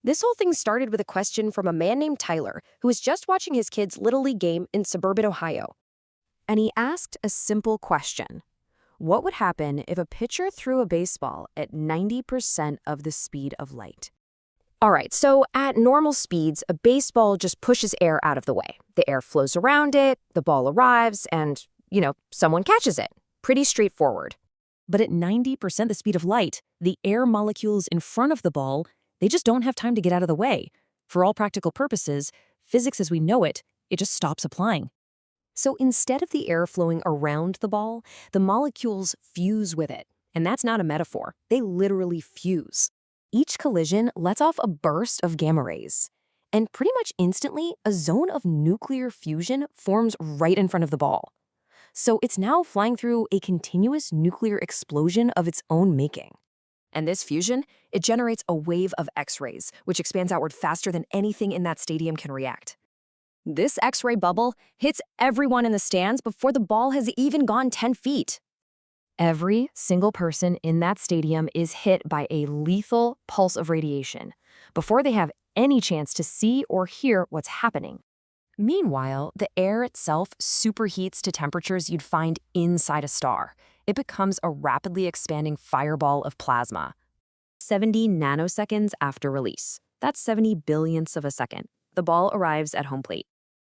This whole thing started with a question from a man named Tyler, who was just watching his kid's Little League game in suburban Ohio. And he asked a simple question. What would happen if a pitcher threw a baseball at 90% of the speed of light? All right, so at normal speeds, a baseball just pushes air out of the way. The air flows around it, the ball arrives, and, someone catches it. Pretty straightforward. But at 90% the speed of light, the air molecules in front of the ball, they just don't have time to get out of the way. For all practical purposes, physics as we know it just stops applying. So instead of the air flowing around the ball, the molecules fuse with it. And that's not a metaphor. They literally fuse. Each collision lets off a burst of gamma rays. And pretty much instantly, a zone of nuclear fusion forms right in front of the ball. So it's now flying through a continuous nuclear explosion of its own making. And this fusion, it generates a wave of X-rays, which expands outward faster than anything in that stadium can react. This X-ray bubble hits everyone in the stands before the ball has even gone 10 feet. Every single person in that stadium is hit by a lethal pulse of radiation before they have any chance to see or hear what's happening. Meanwhile, the air itself superheats to temperatures you'd find inside a star. It becomes a rapidly expanding fireball of plasma. 70 nanoseconds after release. That's 70 billionths of a second. The ball arrives at home plate.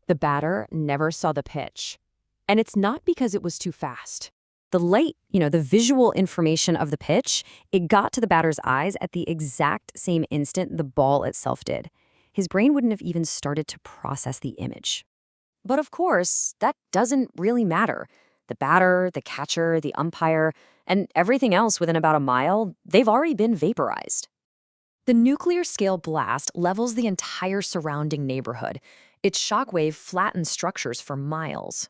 The batter never saw the pitch. And it's not because it was too fast. The light, the visual information of the pitch, it got to the batter's eyes at the exact same instant the ball itself did. His brain wouldn't have even started to process the image. But of course, that doesn't really matter. The batter, the catcher, the umpire, and everything else within about a mile, they've already been vaporized. The nuclear scale blast levels the entire surrounding neighborhood. Its shockwave flattens structures for miles.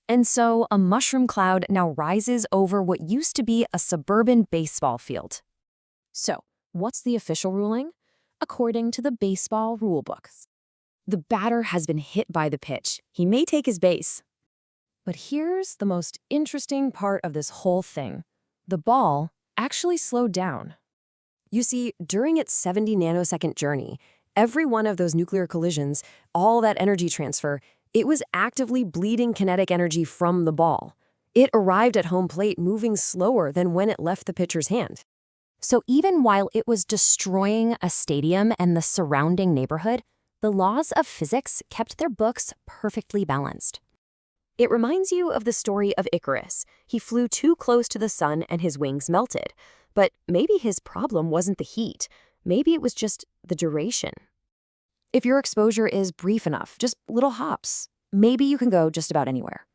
And so a mushroom cloud now rises over what used to be a suburban baseball field. So, what's the official ruling? According to the baseball rulebooks, the batter has been hit by the pitch. He may take his base. But here's the most interesting part of this whole thing. The ball actually slowed down. You see, during its 70 nanosecond journey, every one of those nuclear collisions, all that energy transfer, it was actively bleeding kinetic energy from the ball. It arrived at home plate moving slower than when it left the pitcher's hand. So even while it was destroying a stadium and the surrounding neighborhood, the laws of physics kept their books perfectly balanced. It reminds you of the story of Icarus. He flew too close to the sun and his wings melted. But maybe his problem wasn't the heat. Maybe it was just the duration. If your exposure is brief enough, just little hops, maybe you can go just about anywhere.